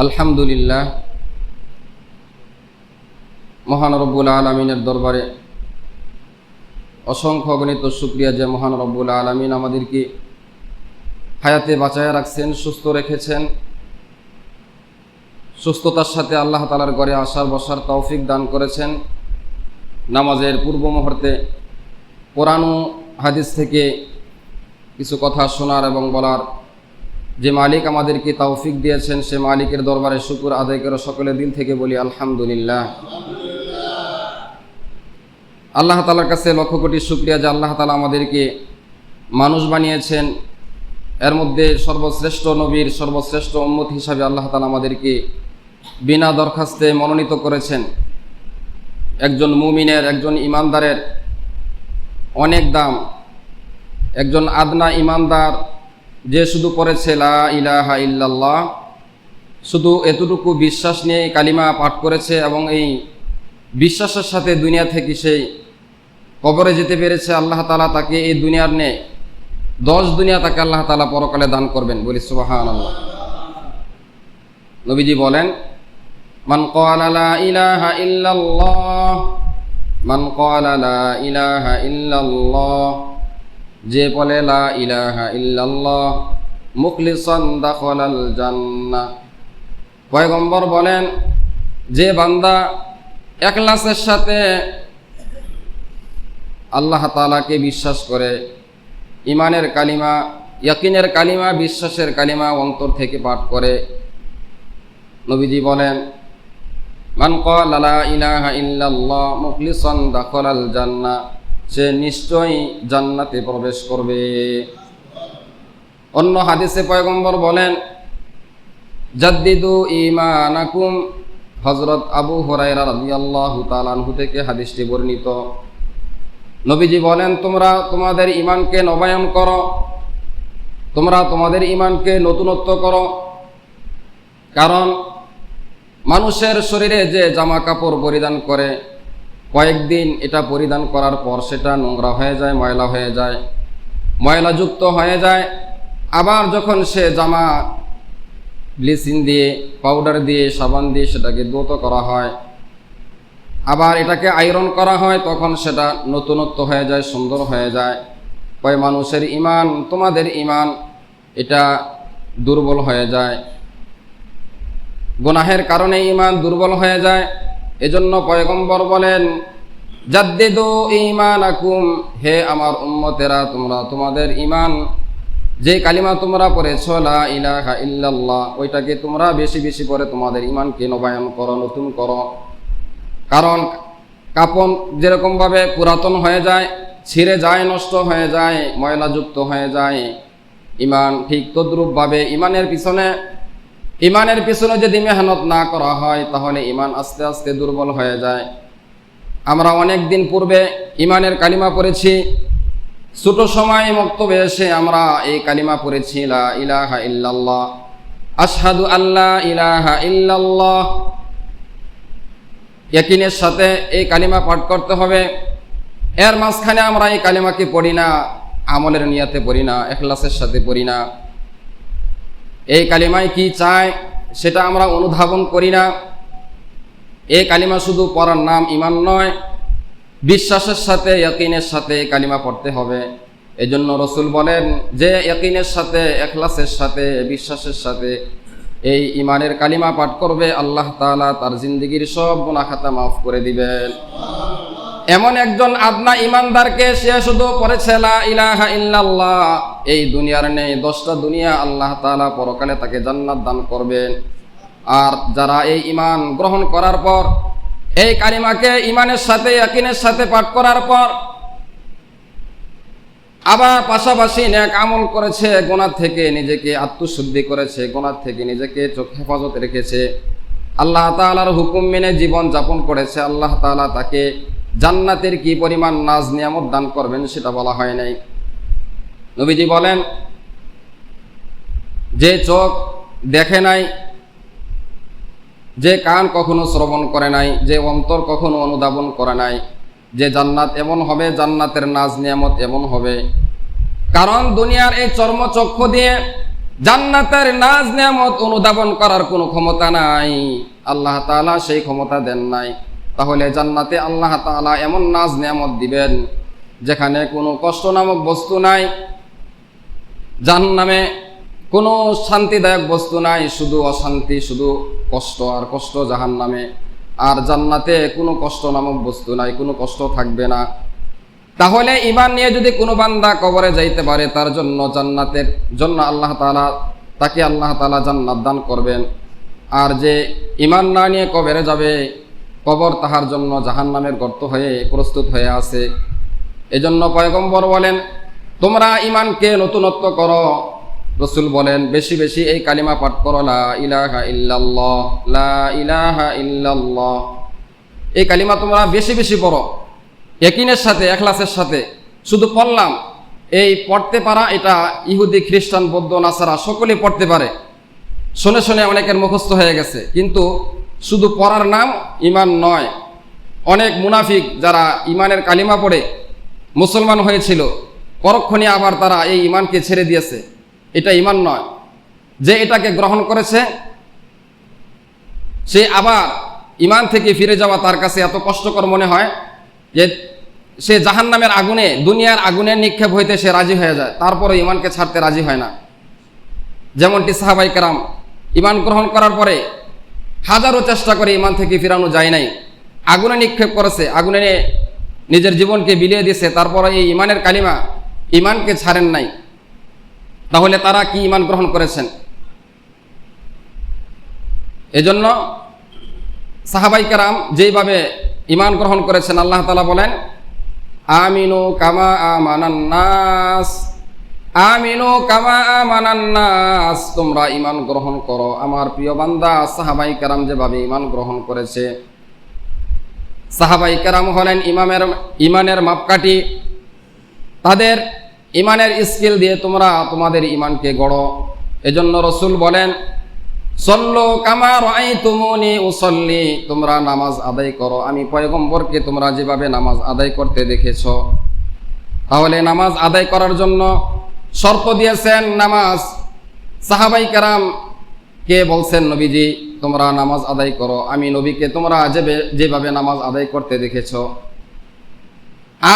আলহামদুলিল্লাহ, মহান রব্বুল আলামিনের দরবারে অসংখ্য অগণিত শুকরিয়া যে মহান রব্বুল আলামিন আমাদেরকে হায়াতে বাঁচায় রাখছেন, সুস্থ রেখেছেন। সুস্থতার সাথে আল্লাহ তাআলার ঘরে আসার বসার তৌফিক দান করেছেন। নামাজের পূর্ব মুহূর্তে কোরআন ও হাদিস থেকে কিছু কথা শোনার এবং বলার যে মালিক আমাদেরকে তৌফিক দিয়েছেন, সে মালিকের দরবারে শুকর আদায় করে সকলে দিল থেকে বলি আলহামদুলিল্লাহ। আল্লাহ তাআলার কাছে লক্ষ কোটি শুকরিয়া যে আল্লাহ তাআলা আমাদেরকে মানুষ বানিয়েছেন। এর মধ্যে সর্বশ্রেষ্ঠ নবীর সর্বশ্রেষ্ঠ উম্মত হিসাবে আল্লাহ তাআলা আমাদেরকে বিনা দরখাস্তে মনোনীত করেছেন। একজন মুমিনের, একজন ইমানদারের অনেক দাম। একজন আদনা ইমানদার যে শুধু পড়েছে লা ইলাহা ইল্লাল্লাহ, শুধু এতটুকু বিশ্বাস নিয়ে কালিমা পাঠ করেছে এবং এই বিশ্বাসের সাথে দুনিয়া থেকে সেই কবরে যেতে পেরেছে, আল্লাহ তাআলা তাকে এই দুনিয়ার নে 10 দুনিয়া তাকে আল্লাহ তাআলা পরকালে দান করবেন, বলি সুবহানাল্লাহ। নবীজি বলেন, মান ক্বালা লা ইলাহা ইল্লাল্লাহ, মান ক্বালা লা ইলাহা ইল্লাল্লাহ, যে বলে লা ইলাহা ইল্লাল্লাহ মুখলিসান দাখালাল জান্নাহ। পয়গম্বর বলেন, যে বান্দা ইখলাসের সাথে আল্লাহ তাআলাকে বিশ্বাস করে, ইমানের কালিমা, ইয়াকিনের কালিমা, বিশ্বাসের কালিমা অন্তর থেকে পাঠ করে, নবীজি বলেন, মান ক্বালা লা ইলাহা ইল্লাল্লাহ মুখলিসান দাখালাল জান্নাহ, সে নিশ্চয়ই জান্নাতে প্রবেশ করবে। অন্য হাদিসে পয়গম্বর বলেন, জাদ্দিদু ঈমানাকুম। হযরত আবু হুরায়রা রাদিয়াল্লাহু তাআলা আনহু থেকে হাদিসটি বর্ণিত। নবীজি বলেন, তোমরা তোমাদের ঈমানকে নবায়ন করো, তোমরা তোমাদের ঈমানকে নতুনত্ব করো। কারণ মানুষের শরীরে যে জামা কাপড় পরিধান করে, কয়েকদিন এটা পরিধান করার পর সেটা নোংরা হয়ে যায়, ময়লা হয়ে যায়, ময়লাযুক্ত হয়ে যায়। আবার যখন সে জামা ব্লিচিং দিয়ে, পাউডার দিয়ে, সাবান দিয়ে সেটাকে ধৌত করা হয়, আবার এটাকে আয়রন করা হয়, তখন সেটা নতুনত্ব হয়ে যায়, সুন্দর হয়ে যায়। কয় মানুষের ঈমান, তোমাদের ঈমান এটা দুর্বল হয়ে যায়, গুনাহের কারণে ঈমান দুর্বল হয়ে যায়। এজন্য পয়গম্বর বলেন, জাদ্দিদু ঈমানাকুম, হে আমার উম্মতেরা, তোমরা তোমাদের ঈমান, যে কালিমা তোমরা পড়েছো লা ইলাহা ইল্লাল্লাহ, ওইটাকে তোমরা বেশি বেশি পড়ে তোমাদের ঈমানকে নবায়ন করো, নতুন করো। কারণ কাপড় যেরকমভাবে পুরাতন হয়ে যায়, ছিঁড়ে যায়, নষ্ট হয়ে যায়, ময়লাযুক্ত হয়ে যায়, ঈমান ঠিক তদ্রূপভাবে ঈমানের পিছনে যদি মেহনত না করা হয়, তাহলে ঈমান আস্তে আস্তে দুর্বল হয়ে যায়। আমরা অনেক দিন পূর্বে ঈমানের কালিমা পড়েছি, ছোট সময় মক্তবে এসে আমরা এই কালিমা পড়েছি, লা ইলাহা ইল্লাল্লাহ, আশহাদু আল্লা ইলাহা ইল্লাল্লাহ। ইয়াকিনের সাথে এই কালিমা পাঠ করতে হবে। এর মাঝখানে আমরা এই কালিমাকে পড়ি না, আমলের নিয়াতে পড়ি না, ইখলাসের সাথে পড়ি না। এই কালিমায় কি চায় সেটা আমরা অনুধাবন করি না। এই কালিমা শুধু পড়ার নাম ঈমান নয়, বিশ্বাসের সাথে, ইয়াকিনের সাথে কালিমা পড়তে হবে। এজন্য রাসূল বলেন, যে ইয়াকিনের সাথে, ইখলাসের সাথে, বিশ্বাসের সাথে এই ঈমানের কালিমা পাঠ করবে, আল্লাহ তাআলা তার জিন্দেগীর সব গুনাহ খাতা মাফ করে দিবেন। এমন একজন আদনা ইমানদারকে, সে শুধু পড়েছে লা ইলাহা ইল্লাল্লাহ, এই দুনিয়ার নেই 10টা দুনিয়া আল্লাহ তাআলা পরকালে তাকে জান্নাত দান করবেন। আর যারা এই ঈমান গ্রহণ করার পর, এই কালিমাকে ঈমানের সাথে, ইয়াকিনের সাথে পাঠ করার পর আবার পাশাপাশি নেক আমল করেছে, গুনাহ থেকে নিজেকে আত্মশুদ্ধি করেছে, গুনাহ থেকে নিজেকে চোখ হেফাজত রেখেছে, আল্লাহ তাআলার হুকুম মেনে জীবন যাপন করেছে, আল্লাহ তাআলা তাকে জান্নাতের কি পরিমাণ নাজ নিয়ামত দান করবেন সেটা বলা হয় নাই। নবীজি বলেন, যে চোখ দেখে নাই, যে কান কখনো শ্রবণ করে নাই, যে অন্তর কখনো অনুধাবন করে নাই, যে জান্নাত এমন হবে, জান্নাতের নাজ নিয়ামত এমন হবে। কারণ দুনিয়ার এই চর্মচক্ষু দিয়ে জান্নাতের নাজ নিয়ামত অনুধাবন করার কোনো ক্ষমতা নাই, আল্লাহ তাআলা সেই ক্ষমতা দেন নাই। তাহলে জান্নাতে আল্লাহ তাআলা এমন নাজ নিয়ামত দিবেন যেখানে কোনো কষ্ট নামক বস্তু নাই, জাহান্নামে কোনো শান্তিদায়ক বস্তু নাই, শুধু অশান্তি, শুধু কষ্ট আর কষ্ট জাহান্নামে। আর জান্নাতে কোনো কষ্ট নামক বস্তু নাই, কোনো কষ্ট থাকবে না। তাহলে ঈমান নিয়ে যদি কোনো বান্দা কবরে যাইতে পারে, তার জন্য জান্নাতের জন্য আল্লাহ তাআলা তাকে আল্লাহ তাআলা জান্নাত দান করবেন। আর যে ঈমান না নিয়ে কবরে যাবে, কবর তাহার জন্য জাহান্নামের গর্ত হয়ে প্রস্তুত হয়ে আছে। এজন্য পয়গম্বর বলেন, তোমরা ঈমানকে নতুনত্ব করো। রাসূল বলেন, বেশি বেশি এই কালিমা পাঠ করো, লা ইলাহা ইল্লাল্লাহ, লা ইলাহা ইল্লাল্লাহ। এই কালিমা তোমরা বেশি বেশি পড়ো, ইয়াকিনের সাথে, ইখলাসের সাথে। শুধু পড়লাম, এই পড়তে পারা এটা ইহুদি, খ্রিস্টান, বৌদ্ধ, নাসারা সকলেই পড়তে পারে। শুনে শুনে অনেকের মুখস্থ হয়ে গেছে, কিন্তু শুধু পড়ার নাম ঈমান নয়। অনেক মুনাফিক যারা ঈমানের কালিমা পড়ে মুসলমান হয়েছিল, পরক্ষণে আবার তারা এই ঈমানকে ছেড়ে দিয়েছে। এটা ঈমান নয়। যে এটাকে গ্রহণ করেছে সে আবার ঈমান থেকে ফিরে যাওয়া তার কাছে এত কষ্টকর মনে হয় যে সে জাহান্নামের আগুনে, দুনিয়ার আগুনের নিক্ষেপ হইতে সে রাজি হয়ে যায়, তারপরে ঈমানকে ছাড়তে রাজি হয় না। যেমনটি সাহাবায়ে কেরাম ঈমান গ্রহণ করার পরে হাজারো চেষ্টা করে ঈমান থেকে ফিরানো যায় নাই, আগুনে নিক্ষেপ করেছে, আগুনে নিজের জীবনকে বিলিয়ে দিয়েছে, তারপরে এই ঈমানের কালিমা, ঈমানকে ছাড়েন নাই। তাহলে তারা কি ঈমান গ্রহণ করেছেন? এজন্য সাহাবায়ে কেরাম যেইভাবে ঈমান গ্রহণ করেছেন, আল্লাহ তাআলা বলেন, আমিনু কামা আমানান নাস, আমিনু কামা আমানান নাস, তোমরা ঈমান গ্রহণ করো আমার প্রিয় বান্দা সাহাবায়ে কেরাম যেভাবে ঈমান গ্রহণ করেছে। সাহাবায়ে কেরাম হলেন ঈমানের মাপকাঠি। তাদের ঈমানের স্কেল দিয়ে তোমরা তোমাদের ঈমানকে গড়ো। এজন্য রাসূল বলেন, সল্লু কামা রাআইতুমুনি উসাল্লি, তোমরা নামাজ আদায় করো আমি পয়গম্বরকে তোমরা যেভাবে নামাজ আদায় করতে দেখেছো। তাহলে নামাজ আদায় করার জন্য শর্ত দিয়েছেন নামাজ। সাহাবায়ে কেরাম কে বলছেন, নবীজি তোমরা নামাজ আদায় করো আমি নবীকে তোমরা যেভাবে নামাজ আদায় করতে দেখেছো।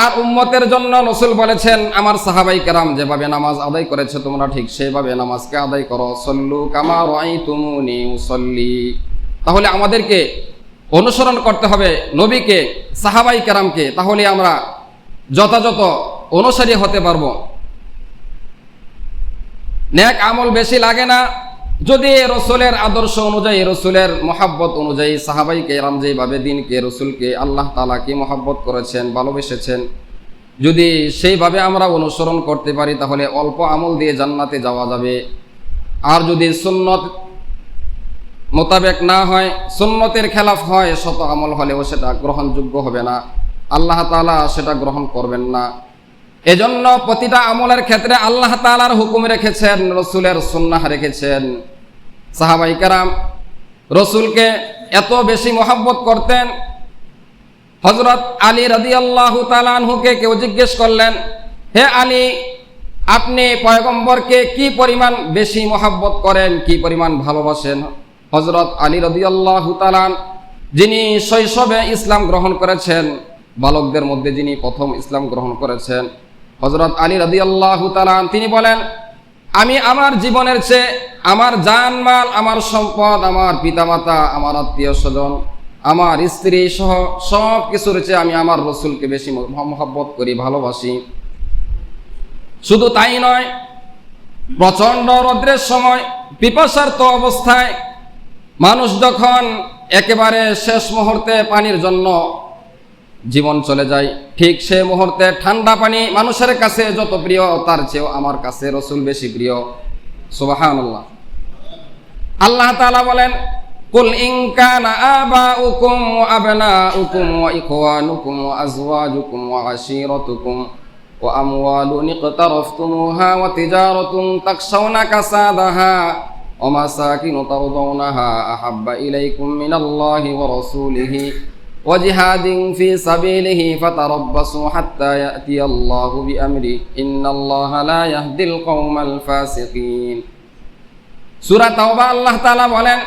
আর উম্মতের জন্য রাসূল বলেছেন, আমার সাহাবায়ে কেরাম যেভাবে নামাজ আদায় করেছে তোমরা ঠিক সেভাবে নামাজকে আদায় করো। সল্লু কামা রাআইতুমুনি উসাল্লি। তাহলে আমাদেরকে অনুসরণ করতে হবে নবীকে, সাহাবায়ে কেরামকে, তাহলে আমরা যথাযথ অনুসারী হতে পারবো। নেক আমল বেশি লাগে না যদি রাসূলের আদর্শ অনুযায়ী, রাসূলের মহব্বত অনুযায়ী, সাহাবায়ে কেরাম যেভাবে দ্বীনকে, রাসূলকে, আল্লাহ তাআলাকে মহব্বত করেছেন, ভালোবেসেছেন, যদি সেইভাবে আমরা অনুসরণ করতে পারি তাহলে অল্প আমল দিয়ে জান্নাতে যাওয়া যাবে। আর যদি সুন্নত মোতাবেক না হয়, সুন্নতের খেলাফ হয়, শত আমল হলেও সেটা গ্রহণযোগ্য হবে না, আল্লাহ তাআলা সেটা গ্রহণ করবেন না। এজন্য প্রতিটা আমলের ক্ষেত্রে আল্লাহ তাআলার হুকুম রেখেছেন, রাসূলের সুন্নাহ রেখেছেন। সাহাবায়ে কেরাম রাসূলকে এত বেশি মহব্বত করতেন, হযরত আলী রাদিয়াল্লাহু তাআলা আনহুকে কেউ জিজ্ঞেস করলেন, হে আলী, আপনি পয়গম্বরকে কি পরিমাণ বেশি মহব্বত করেন, কি পরিমাণ ভালোবাসেন? হযরত আলী রাদিয়াল্লাহু তাআলা, যিনি শৈশবে ইসলাম গ্রহণ করেছেন, বালকদের মধ্যে যিনি প্রথম ইসলাম গ্রহণ করেছেন, হযরত আলী রাদিয়াল্লাহু তাআলা, তিনি বলেন, আমি আমার জীবনের চেয়ে, আমার জানমাল, আমার সম্পদ, আমার পিতামাতা, আমার আত্মীয় স্বজন, আমার স্ত্রী সহ সব কিছুর চেয়ে আমি আমার রাসূলকে বেশি মহব্বত করি, ভালোবাসি। শুধু তাই নয়, প্রচন্ড রৌদ্রের সময়, পিপাসার্ত অবস্থায় মানুষ যখন একেবারে শেষ মুহূর্তে পানির জন্য জীবন চলে যায়, ঠিক সে মুহূর্তে ঠান্ডা পানি মানুষের কাছে যত প্রিয়, তার চেয়েও আমার কাছে রাসূল বেশি প্রিয়। সুবহানাল্লাহ। আল্লাহ তাআলা বলেন, কুল ইন কানা আবাউকুম ওয়া আবনাউকুম ওয়া ইখওয়ানুকুম ওয়া আজওয়াজুকুম ওয়া আশীরাতুকুম ওয়া আমওয়ালুন ইqtaraftumuha ওয়া তিজারাতুন তাখশাওনা কাসাদাহা ওয়া মাসাকিন তারদাওনাহা আহাব্বা ইলাইকুম মিনাল্লাহি ওয়া রাসূলিহি ওয়া জিহাদিন ফি সাবিলিহি ফাতারাব্বাসু হাত্তা ইয়াতিয়াল্লাহু বিআমরিহি ইন্নাল্লাহা লা ইয়াহদিল কওমাল ফাসিকিন। সূরা তাওবা আল্লাহ তাআলা বলেন,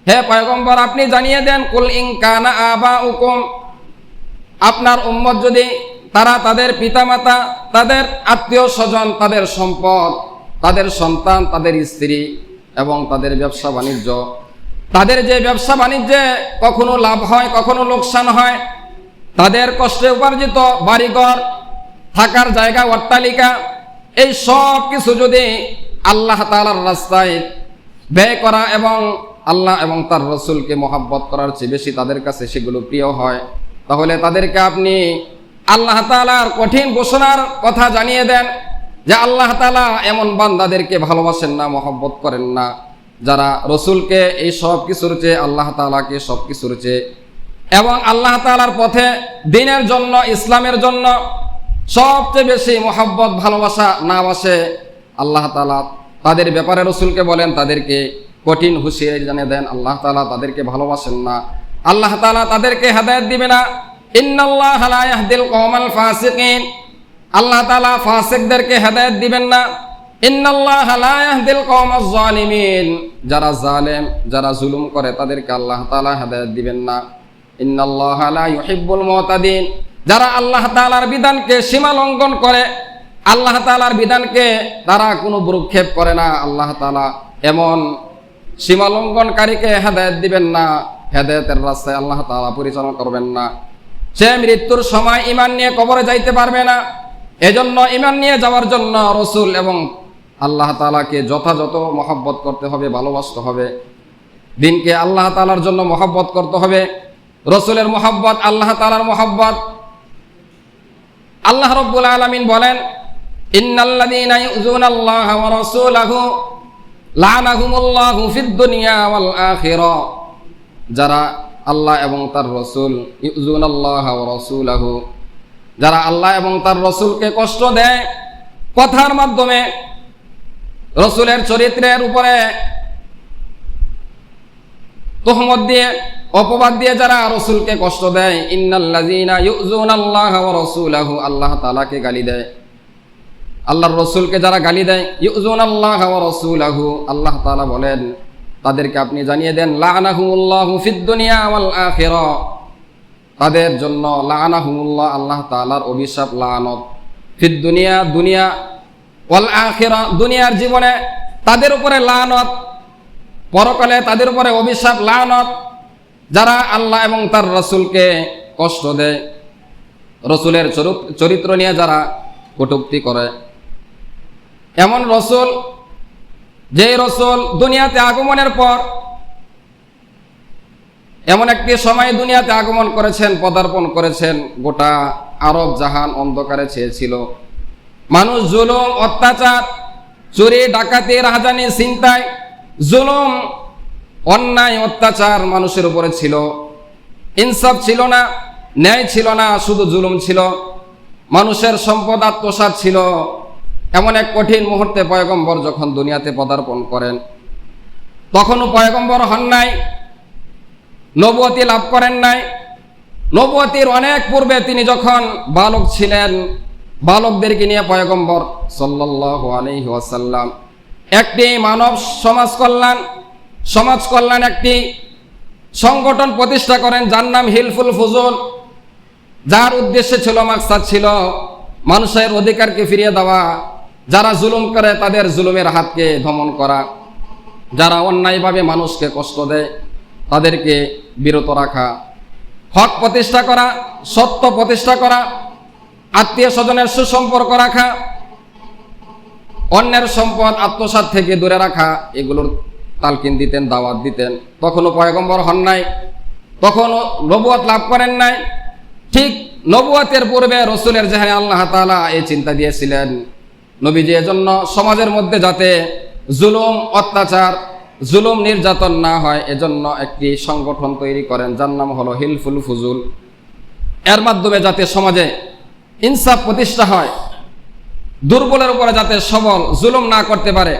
হে পয়গম্বর আপনি জানিয়ে দেন, কুল ইন কানা আবাউকুম, আপনার উম্মত যদি তারা তাদের পিতামাতা, তাদের আত্মীয় স্বজন, তাদের সম্পদ, তাদের সন্তান, তাদের স্ত্রী এবং তাদের ব্যবসা বাণিজ্য, তাদের যে ব্যবসা বাণিজ্যে কখনো লাভ হয় কখনো লোকসান হয়, তাদের কষ্টে উপার্জিত বাড়িঘর, থাকার জায়গা, অট্টালিকা, এই সব কিছু যদি আল্লাহ তাআলার রাস্তায় ব্যয় করা এবং আল্লাহ এবং তার রসুলকে মহাব্বত করার চেয়ে বেশি তাদের কাছে সেগুলো প্রিয় হয়, তাহলে তাদেরকে আপনি আল্লাহ তাআলার কঠিন ঘোষণার কথা জানিয়ে দেন যে আল্লাহ তাআলা এমন বান্দাদেরকে ভালোবাসেন না, মহব্বত করেন না, যারা রসুলকে এই সব কিছুর চেয়ে, আল্লাহ তাআলাকে সব কিছুর চেয়ে এবং আল্লাহ তাআলার পথে দ্বীনের জন্য, ইসলামের জন্য সবচেয়ে বেশি মহব্বত ভালোবাসা না বাসে। আল্লাহ তাআলা তাদের ব্যাপারে রসুলকে বলেন, তাদেরকে কঠিন হুঁশিয়ারি জানিয়ে দেন, আল্লাহ তাআলা তাদেরকে ভালোবাসেন না, আল্লাহ তাআলা তাদেরকে হেদায়েত দিবে না। ইন্নাল্লাহা লা ইয়াহদিল কওমাল ফাসিকিন, আল্লাহ তাআলা ফাসিকদেরকে হেদায়েত দিবেন না। ইন্নাল্লাহা লা ইয়াহদিল কওমাজ জালিমিন, যারা জালেম, যারা জুলুম করে তাদেরকে আল্লাহ তাআলা হেদায়েত দিবেন না। ইন্নাল্লাহা লা ইউহিব্বুল মুতাদিন, যারা আল্লাহ তাআলার বিধানকে সীমা লঙ্ঘন করে, আল্লাহ তাআলার বিধানকে তারা কোনো ভ্রুক্ষেপ করে না, আল্লাহ তাআলা এমন সীমা লঙ্ঘনকারীকে হেদায়েত দিবেন না, হেদায়েতের রাস্তায় আল্লাহ তাআলা পরিচালনা করবেন না। সে মৃত্যুর সময় ঈমান নিয়ে কবরে যাইতে পারবে না। এজন্য ঈমান নিয়ে যাওয়ার জন্য রসুল এবং আল্লাহ তাআলাকে যথাযথ মহব্বত করতে হবে, ভালোবাসতে হবে। দিনকে আল্লাহ তাআলার জন্য মহব্বত করতে হবে, রসুলের মহব্বত, আল্লাহ তাআলার মহব্বত। আল্লাহ রাব্বুল আলামিন বলেন, ইন্নাল্লাযীনা ইউযুনাল্লাহা ওয়া রাসূলাহু লা'নাহুমুল্লাহু ফিদ দুনিয়া ওয়াল আখিরাহ, যারা আল্লাহ এবং তার রসুল, ইউযুনাল্লাহা ওয়া রাসূলাহু, যারা আল্লাহ এবং তার রসুলকে কষ্ট দেয় কথার মাধ্যমে, রসুলের চরিত্রের উপরে তুহমত দিয়ে, অপবাদ দিয়ে যারা রসুলকে কষ্ট দেয়, ইন্নাল্লাযীনা ইউযুনাল্লাহা ওয়া রাসূলাহু, আল্লাহ তাআলাকে গালি দেয়, আল্লাহর রসুলকে যারা গালি দেয়, ইউযুনাল্লাহা ওয়া রাসূলাহু, আল্লাহ তাআলা বলেন তাদেরকে আপনি জানিয়ে দেন, লা'নাহুমুল্লাহু ফিদ দুনিয়া ওয়াল আখিরাহ, তাদের জন্য লা'নাহুমুল্লাহ, আল্লাহ তাআলার অভিশাপ, লানত, ফিদ দুনিয়া, দুনিয়া, ওয়াল আখিরাহ, দুনিয়ার জীবনে তাদের উপরে লানত, পরকালে তাদের উপরে অভিশাপ, লানত। যারা আল্লাহ এবং তার রসুলকে কষ্ট দেয়, রসুলের চরিত্র নিয়ে যারা কটূক্তি করে, এমন রসুল, যে রসুল দুনিয়াতে আগমনের পর এমন একটি সময় দুনিয়াতে আগমন করেছেন, পদার্পণ করেছেন, গোটা আরব জাহান অন্ধকারে ছেয়েছিল। মানুষ জুলুম, অত্যাচার, চুরি, ডাকাতি, রাহাজানি, ছিনতাই, জুলুম, অন্যায়, অত্যাচার মানুষের উপরে ছিল। ইনসাফ ছিল না, ন্যায় ছিল না, শুধু জুলুম ছিল। মানুষের সম্পদ আত্মসাৎ ছিল। এমন এক কঠিন মুহূর্তে পয়গম্বর যখন দুনিয়াতে পদার্পণ করেন, তখনও পয়গম্বর হন নাই, নবুয়তি লাভ করেন নাই। নবুয়তির অনেক পূর্বে তিনি যখন বালক ছিলেন, বালকদেরকে নিয়ে পয়গম্বর সাল্লাল্লাহু আলাইহি ওয়াসাল্লাম একটি মানব সমাজ কল্যাণ একটি সংগঠন প্রতিষ্ঠা করেন, যার নাম হিলফুল ফুজুল, যার উদ্দেশ্য ছিল, মাকসাদ ছিল মানুষের অধিকারকে ফিরিয়ে দেওয়া, যারা জুলুম করে তাদের জুলুমের হাতকে দমন করা, যারা অন্যায়ভাবে মানুষকে কষ্ট দেয় তাদেরকে বিরত রাখা, হক প্রতিষ্ঠা করা, সত্য প্রতিষ্ঠা করা, আত্মীয় স্বজনের সুসম্পর্ক রাখা, অন্যের সম্পদ আত্মসাৎ থেকে দূরে রাখা, এগুলোর তালকিন দিতেন, দাওয়াত দিতেন। তখনও পয়গম্বর হন নাই, তখনও নবুয়ত লাভ করেন নাই। ঠিক নবুয়তের পূর্বে রসুলের জেহানে আল্লাহ তাআলা এই চিন্তা দিয়েছিলেন, নবীজি এজন্য সমাজের মধ্যে যাতে জুলুম, অত্যাচার, জুলুম, নির্যাতন না হয়, এজন্য একটি সংগঠন তৈরি করেন, যার নাম হলো হিলফুল ফুজুল। এর মাধ্যমে যাতে সমাজে ইনসাফ প্রতিষ্ঠা হয়, দুর্বলের উপরে যাতে সবল জুলুম না করতে পারে,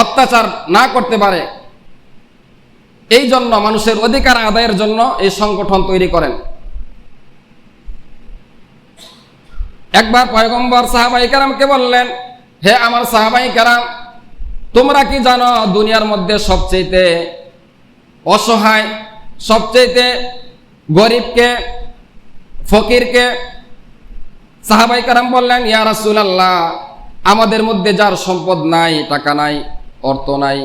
অত্যাচার না করতে পারে, এই জন্য মানুষের অধিকার আদায়ের জন্য এই সংগঠন তৈরি করেন। একবার পয়গম্বর সাহাবায়ে কেরামকে বললেন, হে আমার সাহাবায়ে কেরাম, তোমরা কি জানো দুনিয়ার মধ্যে সবচেয়ে অসহায়, সবচেয়ে গরিবকে, ফকিরকে? সাহাবায়ে কেরাম বললেন, ইয়া রাসূলুল্লাহ, আমাদের মধ্যে যার সম্পদ নাই, টাকা নাই, অর্থ নাই,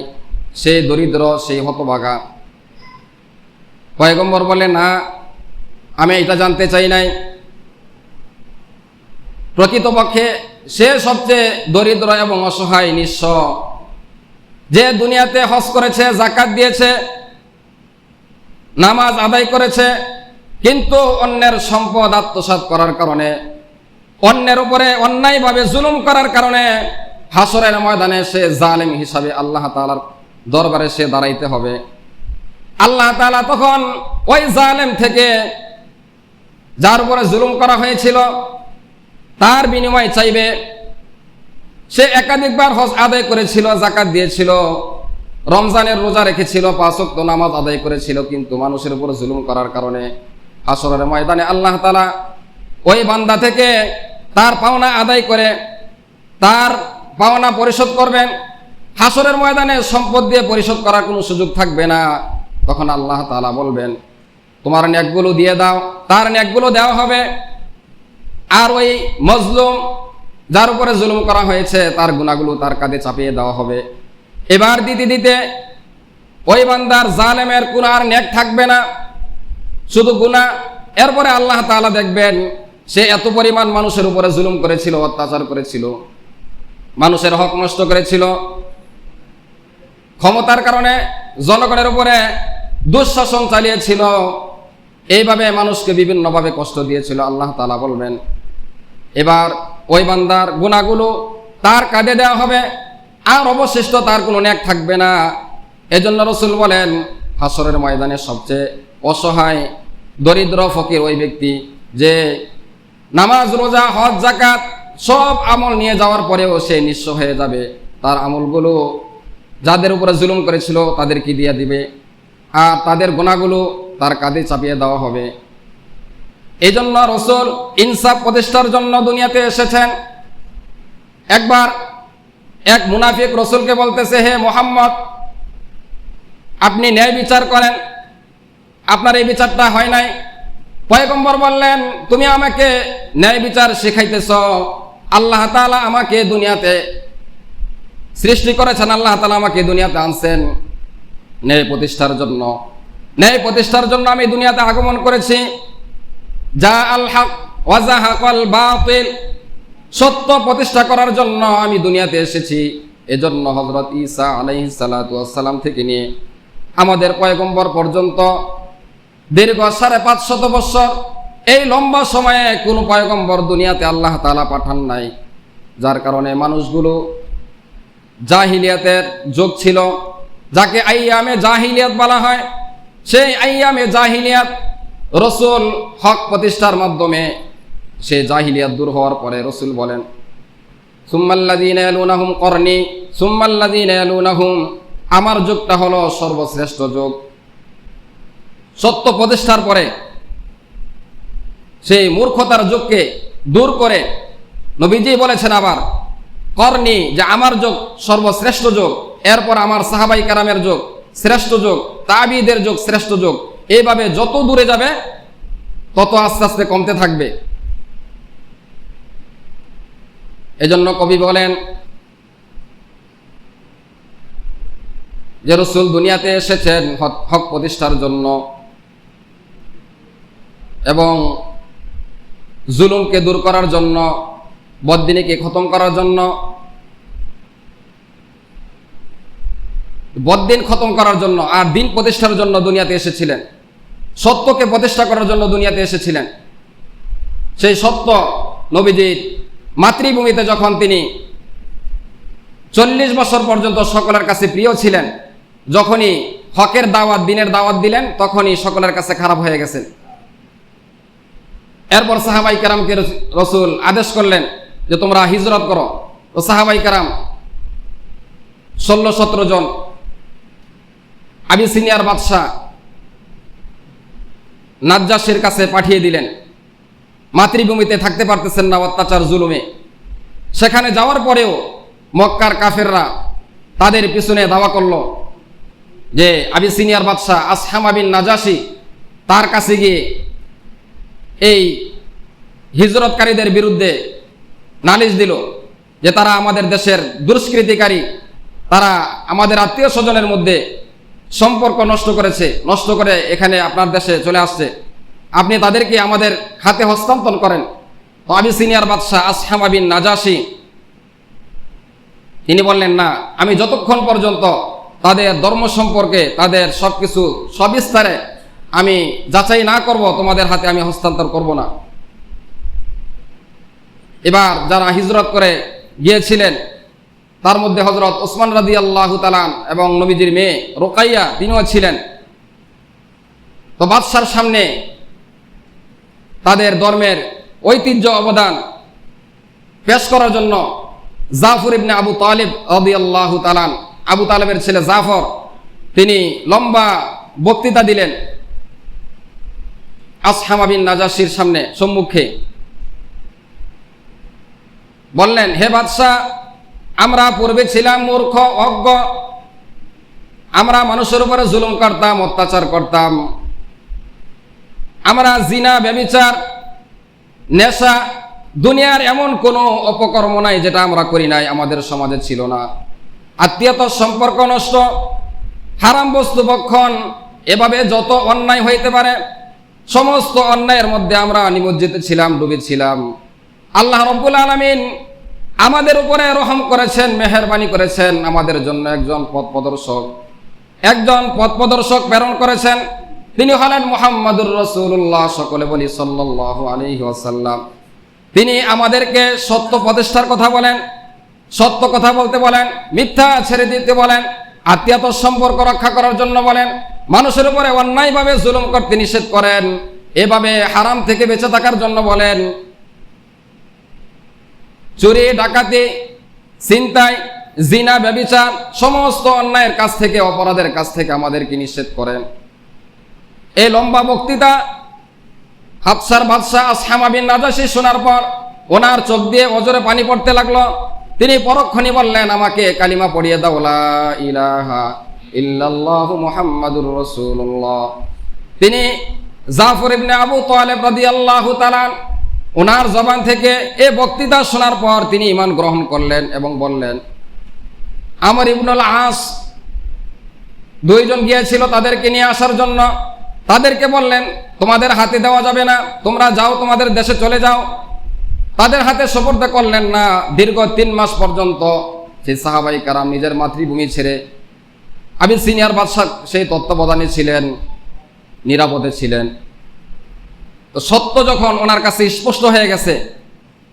সে দরিদ্র, সেই হতভাগা। পয়গম্বর বলে, না, আমি এটা জানতে চাই নাই। প্রকৃতপক্ষে সে সবচেয়ে দরিদ্র এবং অসহায়, নিঃস্ব, যে দুনিয়াতে হজ করেছে, যাকাত দিয়েছে, নামাজ আদায় করেছে, কিন্তু অন্যের সম্পদ আত্মসাৎ করার কারণে, অন্যের উপরে অন্যায়ভাবে জুলুম করার কারণে হাসরের ময়দানে সে জালেম হিসাবে আল্লাহ তাআলার দরবারে সে দাঁড়াইতে হবে। আল্লাহ তাআলা তখন ওই জালেম থেকে, যার উপরে জুলুম করা হয়েছিল, তার বিনিময় চাইবে। সে একাধিকবার হজ আদায় করেছিল, যাকাত দিয়েছিল, রমজানের রোজা রেখেছিল, 5 ওয়াক্ত নামাজ আদায় করেছিল, কিন্তু মানুষের উপর জুলুম করার কারণে হাসরের ময়দানে আল্লাহ তাআলা ওই বান্দা থেকে তার পাওনা আদায় করে তার পাওনা পরিশোধ করবেন। হাসরের ময়দানে সম্পদ দিয়ে পরিশোধ করার কোনো সুযোগ থাকবে না। তখন আল্লাহ তাআলা বলবেন, তোমার নেকগুলো দিয়ে দাও, তার নেকগুলো দেওয়া হবে। আর ওই মজলুম, যার উপরে জুলুম করা হয়েছে, তার গুনাহগুলো তার কাঁধে চাপিয়ে দেওয়া হবে। এবার দিতে দিতে ওই বান্দার, জালেমের কোনো আর নেক থাকবে না, শুধু গুনাহ। এরপরে আল্লাহ তাআলা দেখবেন সে এত পরিমাণ মানুষের উপরে জুলুম করেছিল, অত্যাচার করেছিল, মানুষের হক নষ্ট করেছিল, ক্ষমতার কারণে জনগণের উপরে দুঃশাসন চালিয়েছিল, এইভাবে মানুষকে বিভিন্নভাবে কষ্ট দিয়েছিল। আল্লাহ তাআলা বলবেন, এবার ওই বান্দার গুনাহগুলো তার কাঁধে দেওয়া হবে, আর অবশিষ্ট তার কোনো নেক থাকবে না। এজন্য রাসূল বলেন, হাসরের ময়দানে সবচেয়ে অসহায়, দরিদ্র, ফকির ওই ব্যক্তি যে নামাজ, রোজা, হজ, যাকাত সব আমল নিয়ে যাওয়ার পরেও সে নিঃস্ব হয়ে যাবে। তার আমলগুলো যাদের উপরে জুলুম করেছিল তাদেরকে দিয়ে দিবে, আর তাদের গুনাহগুলো তার কাঁধে চাপিয়ে দেওয়া হবে। এই জন্য রাসূল ইনসাফ প্রতিষ্ঠার জন্য দুনিয়াতে এসেছেন। একবার এক মুনাফিক রাসূলকে বলতেছে, হে মুহাম্মদ, আপনি ন্যায় বিচার করেন, আপনার এই বিচারটা হয় নাই। পয়গম্বর বললেন, তুমি আমাকে ন্যায় বিচার শেখাইতেছ? আল্লাহ তাআলা আমাকে দুনিয়াতে সৃষ্টি করেছেন, আল্লাহ তাআলা আমাকে দুনিয়াতে আনছেন ন্যায় প্রতিষ্ঠার জন্য। ন্যায় প্রতিষ্ঠার জন্য আমি দুনিয়াতে আগমন করেছি। যা আল হক ওয়া যাহাকাল বাতিল, সত্য প্রতিষ্ঠা করার জন্য আমি দুনিয়াতে এসেছি। এজন্য হযরত ঈসা আলাইহিস সালাতু ওয়াস সালাম থেকে নিয়ে আমাদের পয়গম্বর পর্যন্ত দীর্ঘ 550 বছর, এই লম্বা সময়ে কোনো পয়গম্বর দুনিয়াতে আল্লাহ তাআলা পাঠান নাই। যার কারণে মানুষগুলো জাহিলিয়াতের যুগ ছিল, যাকে আইয়ামে জাহিলিয়াত বলা হয়। সেই আইয়ামে জাহিলিয়াত রাসূল হক প্রতিষ্ঠার মাধ্যমে সেই জাহিলিয়াত দূর হওয়ার পরে রাসূল বলেন, সুম্মাল্লাযীনা ইয়ালুনাহুম করনি সুম্মাল্লাযীনা ইয়ালুনাহুম, আমার যুগটা হলো সর্বশ্রেষ্ঠ যুগ। সত্য প্রতিষ্ঠার পরে সেই মূর্খতার যুগকে দূর করে নবীজি বলেছেন আবার করনি, যে আমার যুগ সর্বশ্রেষ্ঠ যুগ, এরপর আমার সাহাবাই কেরামের যুগ শ্রেষ্ঠ যুগ, তাবিঈদের যুগ শ্রেষ্ঠ যুগ। এইভাবে যত দূরে যাবে তত আস্তে আস্তে কমতে থাকবে। এজন্য কবি বলেন যে রাসূল দুনিয়াতে এসেছেন হক প্রতিষ্ঠার জন্য এবং জুলুমকে দূর করার জন্য, বদদিনীকে খতম করার জন্য, বদদিন খতম করার জন্য আর দিন প্রতিষ্ঠার জন্য দুনিয়াতে এসেছিলেন। সত্যকে প্রতিষ্ঠা করার জন্য দুনিয়াতে এসেছিলেন। সেই সত্য নবীজির মাতৃভূমিতে যখন তিনি 40 বছর পর্যন্ত সকলের কাছে প্রিয় ছিলেন, যখনই হকের দাওয়াত, দিনের দাওয়াত দিলেন, তখনই সকলের কাছে খারাপ হয়ে গেছেন। এরপর সাহাবাই কেরামকে রাসূল আদেশ করলেন যে তোমরা হিজরত করো। তো সাহাবাই কেরাম 16-17 জন আবিসিনিয়ার বাদশাহ নাজ্জাশীর কাছে পাঠিয়ে দিলেন। মাতৃভূমিতে থাকতে পারতেছেন না অত্যাচার জুলুমে। সেখানে যাওয়ার পরেও মক্কার কাফেররা তাদের পিছনে দাওয়া করলো যে আবিসিনিয়ার বাদশাহ আসহামা বিন নাজাশি তার কাছে গিয়ে এই হিজরতকারীদের বিরুদ্ধে নালিশ দিল যে তারা আমাদের দেশের দুষ্কৃতিকারী, তারা আমাদের আত্মীয় স্বজনের মধ্যে সম্পর্ক নষ্ট করেছে, নষ্ট করে এখানে আপনার দেশে চলে আসছে, আপনি তাদেরকে আমাদের হাতে হস্তান্তর করেন। তো আবিসিনিয়ার বাদশাহ আসহামা বিন নাজাশি তিনি বললেন, না, আমি যতক্ষণ পর্যন্ত তাদের ধর্ম সম্পর্কে তাদের সবকিছু সবিস্তারে আমি যাচাই না করব তোমাদের হাতে আমি হস্তান্তর করব না। এবার যারা হিজরত করে গিয়েছিলেন তার মধ্যে হযরত ওসমান রাদিয়াল্লাহু তাআলা এবং নবীজির মেয়ে রুকাইয়া তিনিও ছিলেন। তো বাদশার সামনে তাদের ধর্মের ঐতিহ্য অবদান পেশ করার জন্য জাফর ইবনে আবু তালিব রাদিয়াল্লাহু তাআলা, আবু তালেবের ছেলে জাফর, তিনি লম্বা বক্তৃতা দিলেন আসহামা বিন নাজাশির সামনে সম্মুখে। বললেন, হে বাদশাহ, আমরা পূর্বে ছিলাম মূর্খ, অজ্ঞ, আমরা মানুষের উপরে জুলুম করতাম, অত্যাচার করতাম, আমরা জিনা, ব্যভিচার, নেশা, দুনিয়ার এমন কোনো অপকর্ম নাই যেটা আমরা করি নাই, আমাদের সমাজে ছিল না। আত্মীয়তার সম্পর্ক নষ্ট, হারাম বস্তু ভক্ষণ, এভাবে যত অন্যায় হইতে পারে সমস্ত অন্যায়ের মধ্যে আমরা নিমজ্জিত ছিলাম, ডুবেছিলাম। আল্লাহ রাব্বুল আলামিন আমাদের উপরে রহম করেছেন, মেহেরবানি করেছেন, আমাদের জন্য একজন পথ প্রদর্শক প্রেরণ করেছেন। তিনি হলেন মুহাম্মাদুর রাসূলুল্লাহ, সকলে বলি সাল্লাল্লাহু আলাইহি ওয়াসাল্লাম। তিনি আমাদেরকে সত্য প্রতিষ্ঠার কথা বলেন, সত্য কথা বলতে বলেন, মিথ্যা ছেড়ে দিতে বলেন, আত্মীয়তার সম্পর্ক রক্ষা করার জন্য বলেন, মানুষের উপরে অন্যায়ভাবে জুলুম করতে নিষেধ করেন, এভাবে হারাম থেকে বেঁচে থাকার জন্য বলেন। চুরি, ডাকাতি, ছিনতাই, জিনা, ব্যভিচার, সমস্ত অন্যায়ের কাছ থেকে, অপরাধের কাছ থেকে আমাদেরকে নিষেধ করেন। এই লম্বা বক্তৃতা হাবশার বাদশাহ আসহামা বিন নাজাশি শোনার পর ওনার চোখ দিয়ে অজরে পানি পড়তে লাগলো। তিনি পরক্ষণে বললেন, আমাকে কালিমা পড়িয়ে দাও, লা ইলাহা ইল্লাল্লাহু মুহাম্মাদুর রাসূলুল্লাহ। তিনি জাফর ইবনে আবু তালেব রাদিয়াল্লাহু তাআলা ওনার জবান থেকে এই বক্তৃতা শোনার পর তিনি ঈমান গ্রহণ করলেন এবং বললেন, আমর ইবনুল আস দুইজন গিয়েছিল তাদেরকে নিয়ে আসার জন্য, তাদেরকে বললেন, তোমাদের হাতে দেওয়া যাবে না, তোমরা যাও, তোমাদের দেশে চলে যাও। তাদের হাতে সুপুর্দ করলেন না। দীর্ঘ 3 মাস পর্যন্ত সেই সাহাবাই কারাম নিজের মাতৃভূমি ছেড়ে আবিসিনিয়ার বাদশাহ সেই তত্ত্বাবধানে ছিলেন, নিরাপদে ছিলেন। তো সত্য যখন ওনার কাছে স্পষ্ট হয়ে গেছে,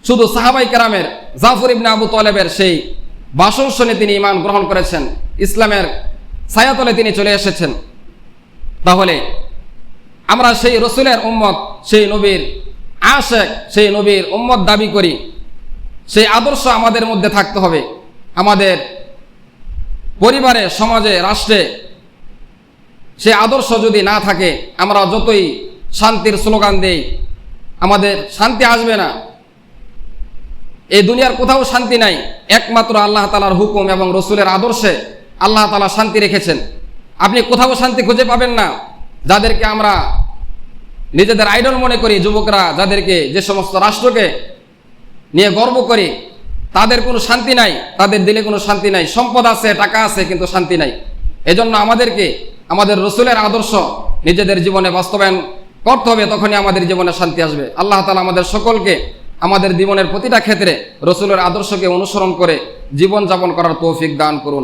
শুধু সাহাবাই কেরামের জাফর ইবনে আবু তালেবের সেই ভাষণ শুনে তিনি ঈমান গ্রহণ করেছেন, ইসলামের ছায়াতলে তিনি চলে এসেছেন। তাহলে আমরা সেই রসুলের উম্মত, সেই নবীর আশেক, সেই নবীর উম্মত দাবি করি, সেই আদর্শ আমাদের মধ্যে থাকতে হবে। আমাদের পরিবারে, সমাজে, রাষ্ট্রে সেই আদর্শ যদি না থাকে, আমরা যতই শান্তির স্লোগান দেই, আমাদের শান্তি আসবে না। এই দুনিয়ার কোথাও শান্তি নাই, একমাত্র আল্লাহ তাআলার হুকুম এবং রসুলের আদর্শে আল্লাহ তাআলা শান্তি রেখেছেন। আপনি কোথাও শান্তি খুঁজে পাবেন না। যাদেরকে আমরা নিজেদের আইডল মনে করি, যুবকরা যাদেরকে, যে সমস্ত রাষ্ট্রকে নিয়ে গর্ব করি, তাদের কোনো শান্তি নাই, তাদের দিলে কোনো শান্তি নাই। সম্পদ আছে, টাকা আছে, কিন্তু শান্তি নাই। এজন্য আমাদেরকে আমাদের রসুলের আদর্শ নিজেদের জীবনে বাস্তবায়ন করতে হবে, তখনই আমাদের জীবনে শান্তি আসবে। আল্লাহ তাআলা আমাদের সকলকে আমাদের জীবনের প্রতিটা ক্ষেত্রে রসুলের আদর্শকে অনুসরণ করে জীবন যাপন করার তৌফিক দান করুন।